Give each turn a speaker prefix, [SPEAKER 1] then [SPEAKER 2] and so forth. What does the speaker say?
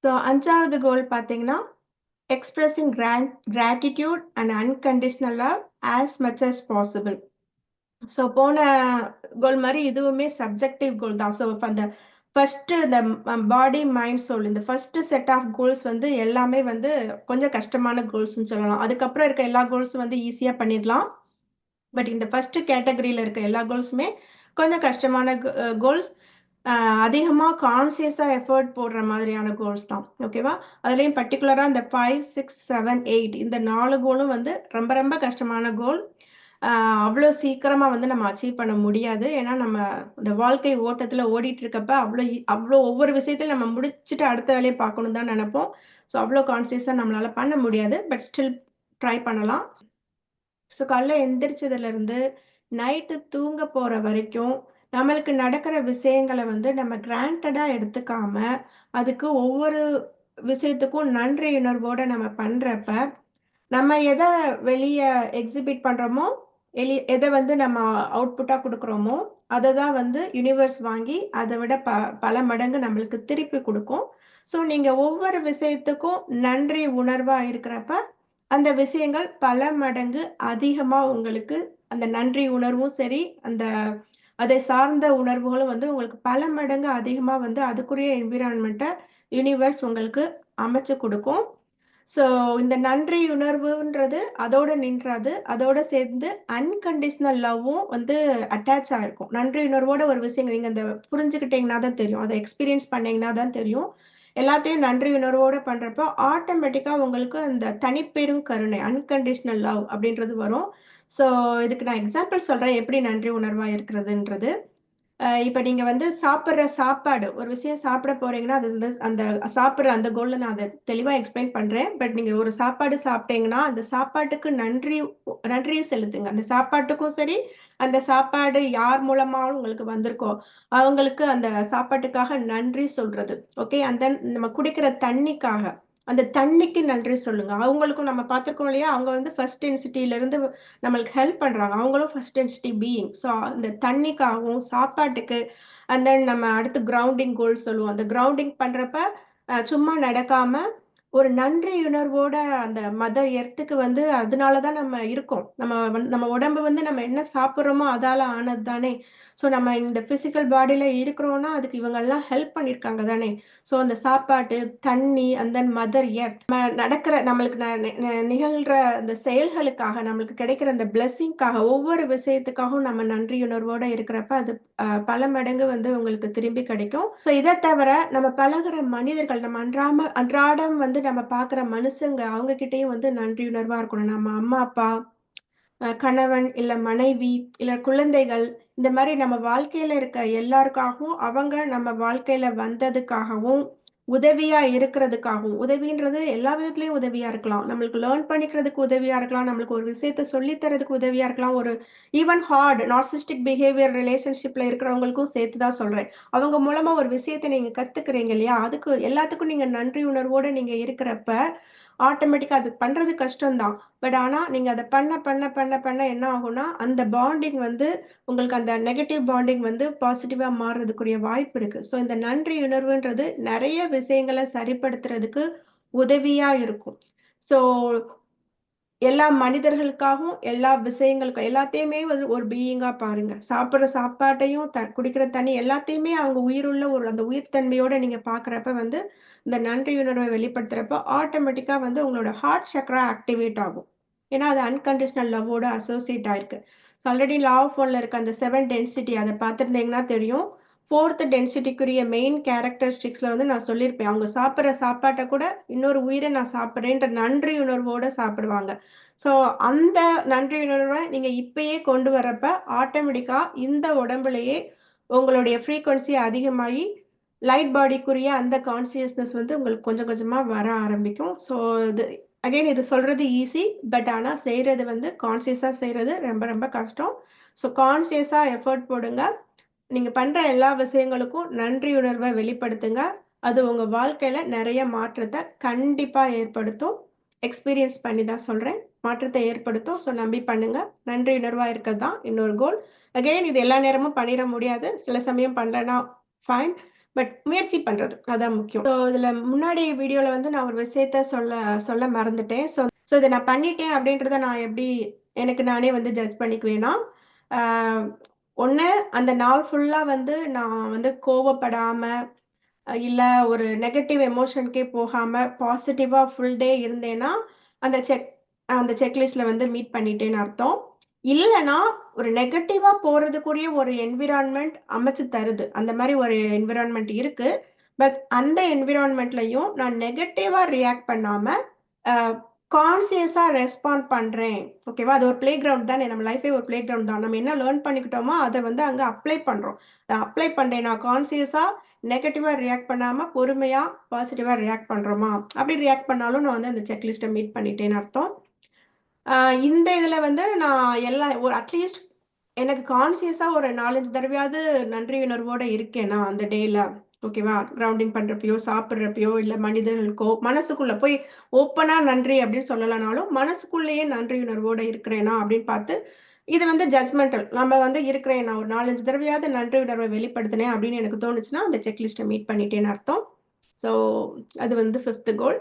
[SPEAKER 1] So 5வது கோல் பார்த்தீங்கன்னா, expressing gratitude and unconditional love as much as possible. So போன கோல் மாதிரி இதுவுமே சப்ஜெக்டிவ் கோல் தான். ஸோ அந்த ஃபர்ஸ்ட் இந்த பாடி மைண்ட் சோல் இந்த ஃபர்ஸ்ட் செட் ஆஃப் கோல்ஸ் வந்து எல்லாமே வந்து கொஞ்சம் கஷ்டமான கோல்ஸ்னு சொல்லலாம். அதுக்கப்புறம் இருக்க எல்லா கோல்ஸும் வந்து ஈஸியா பண்ணிடலாம். பட் இந்த ஃபர்ஸ்ட் கேட்டகரியில இருக்க எல்லா கோல்ஸுமே கொஞ்சம் கஷ்டமான கோல்ஸ். அதிகமா கான்சியஸா எஃபர்ட் போடுற மாதிரியான கோல்ஸ் தான். ஓகேவா? அதுலயும் பர்டிகுலரா இந்த 5, 6, 7, 8 இந்த 4 கோலும் வந்து ரொம்ப ரொம்ப கஷ்டமான கோல். அவ்வளோ சீக்கிரமா வந்து நம்ம அச்சீவ் பண்ண முடியாது. ஏன்னா நம்ம இந்த வாழ்க்கை ஓட்டத்துல ஓடிட்டு இருக்கப்ப அவ்வளோ ஒவ்வொரு விஷயத்தையும் நம்ம முடிச்சுட்டு அடுத்த வேலையை பார்க்கணும் தான் நினைப்போம். ஸோ அவ்வளோ கான்சியஸா நம்மளால பண்ண முடியாது. பட் ஸ்டில் ட்ரை பண்ணலாம். ஸோ காலைல எந்திரிச்சதுல இருந்து நைட்டு தூங்க போற வரைக்கும் நம்மளுக்கு நடக்கிற விஷயங்களை வந்து நம்ம கிராண்டடா எடுத்துக்காம அதுக்கு ஒவ்வொரு விஷயத்துக்கும் நன்றி உணர்வோட நம்ம பண்றப்ப நம்ம எதை வெளிய எக்ஸிபிட் பண்றோமோ எதை வந்து நம்ம அவுட்புட்டா கொடுக்குறோமோ அதை தான் வந்து யூனிவர்ஸ் வாங்கி அதை விட பல மடங்கு நம்மளுக்கு திருப்பி கொடுக்கும். ஸோ நீங்க ஒவ்வொரு விஷயத்துக்கும் நன்றி உணர்வா இருக்கிறப்ப அந்த விஷயங்கள் பல மடங்கு அதிகமா உங்களுக்கு அந்த நன்றி உணர்வும் சரி, அந்த அதை சார்ந்த உணர்வுகளும் வந்து உங்களுக்கு பல மடங்கு அதிகமா வந்து அதுக்குரிய என்விரான்மெண்ட்டை யூனிவர்ஸ் உங்களுக்கு அமைச்சு கொடுக்கும். ஸோ இந்த நன்றி உணர்வுன்றது அதோட நின்றாது. அதோட சேர்ந்து அன்கண்டிஷனல் லவ்வும் வந்து அட்டாச் ஆயிருக்கும். நன்றி உணர்வோட ஒரு விஷயம் நீங்க அந்த புரிஞ்சுக்கிட்டீங்கன்னா தான் தெரியும். அதை எக்ஸ்பீரியன்ஸ் பண்ணீங்கன்னா தான் தெரியும். எல்லாத்தையும் நன்றி உணர்வோட பண்றப்போ ஆட்டோமேட்டிக்கா உங்களுக்கு அந்த தனிப்பெரும் கருணை அன்கண்டிஷனல் லவ் அப்படின்றது வரும். ஸோ இதுக்கு நான் எக்ஸாம்பிள் சொல்றேன் எப்படி நன்றி உணர்வா இருக்கிறதுன்றது. இப்ப நீங்க வந்து சாப்பிடுற சாப்பாடு ஒரு விஷயம் சாப்பிட போறீங்கன்னா அது வந்து அந்த சாப்பிடுற அந்த கோல்ல நான் அதை தெளிவா எக்ஸ்பிளைன் பண்றேன். பட் நீங்க ஒரு சாப்பாடு சாப்பிட்டீங்கன்னா அந்த சாப்பாட்டுக்கு நன்றி செலுத்துங்க. அந்த சாப்பாட்டுக்கும் சரி, அந்த சாப்பாடு யார் மூலமாவும் உங்களுக்கு வந்திருக்கோ அவங்களுக்கு அந்த சாப்பாட்டுக்காக நன்றி சொல்றது. ஓகே. அந்த நம்ம குடிக்கிற தண்ணிக்காக அந்த தண்ணிக்கு நன்றி சொல்லுங்க. அவங்களுக்கும் நம்ம பார்த்திருக்கோம் இல்லையா, அவங்க வந்து ஃபர்ஸ்ட் டென்சிட்டில இருந்து நம்மளுக்கு ஹெல்ப் பண்றாங்க. அவங்களும் ஃபர்ஸ்ட் டென்சிட்டி பீயிங். ஸோ அந்த தண்ணிக்காகவும் சாப்பாட்டுக்கு அண்ட் தென் நம்ம அடுத்து கிரவுண்டிங் கோல் சொல்லுவோம். அந்த கிரவுண்டிங் பண்றப்ப சும்மா நடக்காம ஒரு நன்றி உணர்வோட அந்த மதர் எர்த்துக்கு வந்து அதனாலதான் நம்ம இருக்கோம். நம்ம உடம்பு வந்து நம்ம என்ன சாப்பிடுறோமோ அதால ஆனது தானே. ஸோ நம்ம இந்த பிசிக்கல் பாடியில இருக்கிறோம்னா அதுக்கு இவங்க எல்லாம் ஹெல்ப் பண்ணிருக்காங்க தானே. ஸோ அந்த சாப்பாட்டு தண்ணி அந்த மதர் எர்த் நடக்கிற நம்மளுக்கு நிகழ்ற அந்த செயல்களுக்காக நம்மளுக்கு கிடைக்கிற அந்த பிளெஸிங்காக ஒவ்வொரு விஷயத்துக்காகவும் நம்ம நன்றியுணர்வோட இருக்கிறப்ப அது பல மடங்கு வந்து உங்களுக்கு திரும்பி கிடைக்கும். ஸோ இதை தவிர நம்ம பழகுற மனிதர்கள் நம்ம அன்றாடம் வந்து நம்ம பார்க்குற மனுஷங்க அவங்க கிட்டயும் வந்து நன்றியுணர்வா இருக்கணும். நம்ம அம்மா அப்பா, கணவன் இல்ல மனைவி இல்ல குழந்தைகள் இந்த மாதிரி நம்ம வாழ்க்கையில இருக்க எல்லாருக்காகவும் அவங்க நம்ம வாழ்க்கையில வந்ததுக்காகவும் உதவியா இருக்கிறதுக்காகவும் உதவின்றது எல்லா விதத்துலயும் உதவியா இருக்கலாம். நம்மளுக்கு லேர்ன் பண்ணிக்கிறதுக்கு உதவியா இருக்கலாம். நம்மளுக்கு ஒரு விஷயத்த சொல்லித் தரதுக்கு உதவியா இருக்கலாம். ஒரு ஈவன் ஹார்ட் நார்சிஸ்டிக் பிஹேவியர் ரிலேஷன்ஷிப்ல இருக்கிறவங்களுக்கும் சேர்த்துதான் சொல்றேன். அவங்க மூலமா ஒரு விஷயத்தை நீங்க கத்துக்கிறீங்க இல்லையா, அதுக்கு எல்லாத்துக்கும் நீங்க நன்றி உணர்வோட நீங்க இருக்கிறப்ப ஆட்டோமேட்டிக்கா அது பண்றது கஷ்டம்தான். பட் ஆனா நீங்க அதை பண்ண பண்ண பண்ண பண்ண என்ன ஆகும்னா அந்த பாண்டிங் வந்து உங்களுக்கு அந்த நெகட்டிவ் பாண்டிங் வந்து பாசிட்டிவா மாறுறதுக்குரிய வாய்ப்பு இருக்கு. ஸோ இந்த நன்றி உணர்வுன்றது நிறைய விஷயங்களை சரிப்படுத்துறதுக்கு உதவியா இருக்கும். ஸோ எல்லா மனிதர்களுக்காகவும் எல்லா விஷயங்களுக்கும் எல்லாத்தையுமே வந்து ஒரு பீயிங்கா பாருங்க. சாப்பிடுற சாப்பாட்டையும் குடிக்கிற தண்ணி எல்லாத்தையுமே அவங்க உயிருள்ள ஒரு அந்த உயிர் தன்மையோட நீங்க பாக்குறப்ப வந்து இந்த நன்றி உணர்வை வெளிப்படுத்துறப்ப ஆட்டோமேட்டிக்கா வந்து உங்களோட ஹார்ட் சக்ரா ஆக்டிவேட் ஆகும். ஏன்னா அது அன்கண்டிஷனல் லவ்வோட அசோசியேட் ஆயிருக்கு. ஆல்ரெடி லா ஆஃப் ஒன்ல இருக்க அந்த 7 டென்சிட்டி அதை பார்த்துருந்தீங்கன்னா தெரியும். 4th டென்சிட்டிக்குரிய மெயின் கேரக்டரிஸ்டிக்ஸ்ல வந்து நான் சொல்லியிருப்பேன். அவங்க சாப்பிடுற சாப்பாட்டை கூட இன்னொரு உயிரை நான் சாப்பிடுறேன்ற நன்றி உணர்வோட சாப்பிடுவாங்க. ஸோ அந்த நன்றி உணர்வை நீங்க இப்பயே கொண்டு வரப்ப ஆட்டோமேட்டிக்கா இந்த உடம்புலயே உங்களுடைய ஃப்ரீக்வன்சி அதிகமாகி லைட் பாடிக்குரிய அந்த கான்சியஸ்னஸ் வந்து உங்களுக்கு கொஞ்சம் கொஞ்சமா வர ஆரம்பிக்கும். ஸோ இது அகைன் இது சொல்றது ஈஸி. பட் ஆனா செய்யறது வந்து கான்சியஸா செய்யறது ரொம்ப ரொம்ப கஷ்டம். ஸோ கான்சியஸா எஃபர்ட் போடுங்க. நீங்க பண்ற எல்லா விஷயங்களுக்கும் நன்றி உணர்வை வெளிப்படுத்துங்க. அது உங்க வாழ்க்கையில நிறைய மாற்றத்தை கண்டிப்பா ஏற்படுத்தும். எக்ஸ்பீரியன்ஸ் பண்ணி தான் சொல்றேன். மாற்றத்தை ஏற்படுத்தும். ஸோ நம்பி பண்ணுங்க. நன்றி உணர்வா இருக்கிறது தான் இன்னொரு கோல். அகைன் இது எல்லா நேரமும் பண்ணிட முடியாது. சில சமயம் பண்ணலனா ஃபைன். பட் முயற்சி பண்றது அதான் முக்கியம். ஸோ இதுல முன்னாடி வீடியோல வந்து நான் ஒரு விஷயத்த சொல்ல மறந்துட்டேன். ஸோ ஸோ இதை நான் பண்ணிட்டேன் அப்படின்றத நான் எப்படி எனக்கு நானே வந்து ஜட்ஜ் பண்ணிக்குவேன்னா, ஒண்ணு அந்த நாள் ஃபுல்லா வந்து நான் வந்து கோவப்படாம, இல்ல ஒரு நெகட்டிவ் எமோஷனுக்கே போகாம பாசிட்டிவா ஃபுல் டே இருந்தேன்னா, அந்த செக்லிஸ்ட்ல வந்து மீட் பண்ணிட்டேன்னு அர்த்தம். இல்லன்னா ஒரு நெகட்டிவா போறதுக்குரிய ஒரு என்விரான்மெண்ட் அமைச்சு தருது. அந்த மாதிரி ஒரு என்விரான்மெண்ட் இருக்கு. பட் அந்த என்விரான்மெண்ட்லயும் நான் நெகட்டிவா ரியாக்ட் பண்ணாம கான்சியஸா ரெஸ்பாண்ட் பண்றேன். ஓகேவா? அது ஒரு பிளே கிரவுண்ட் தானே. நம்ம லைஃபே ஒரு பிளே கிரவுண்ட் தான். நம்ம என்ன லேர்ன் பண்ணிக்கிட்டோமோ அதை வந்து அங்க அப்ளை பண்றோம். அப்ளை பண்றேன் நான் கான்சியஸா நெகட்டிவா ரியாக்ட் பண்ணாம பொறுமையா பாசிட்டிவா ரியாக்ட் பண்றோமா? அப்படி ரியாக்ட் பண்ணாலும் நான் வந்து அந்த செக்லிஸ்ட்டை மீட் பண்ணிட்டேன்னு அர்த்தம். இந்த இதுல வந்து நான் ஒரு அட்லீஸ்ட் எனக்கு கான்சியஸா ஒரு 4-5 தடவையாவது நன்றி உணர்வோட இருக்கேனா அந்த டேல. ஓகேவா? கிரவுண்டிங் பண்றப்பயோ, சாப்பிடுறப்பயோ, இல்ல மனிதர்களுக்கோ மனசுக்குள்ள போய் ஓப்பனா நன்றி அப்படின்னு சொல்லலனாலும், மனசுக்குள்ளேயே நன்றி உணர்வோட இருக்கிறேனா அப்படின்னு பார்த்து, இது வந்து ஜட்ஜ்மெண்டல். நம்ம வந்து இருக்கிறேன். நான் ஒரு 4-5 தடவையாவது நன்றி உணர்வை வெளிப்படுத்தினேன் அப்படின்னு எனக்கு தோணுச்சுன்னா, அந்த செக்லிஸ்ட்டை மீட் பண்ணிட்டேன்னு அர்த்தம். ஸோ அது வந்து 5th கோல்.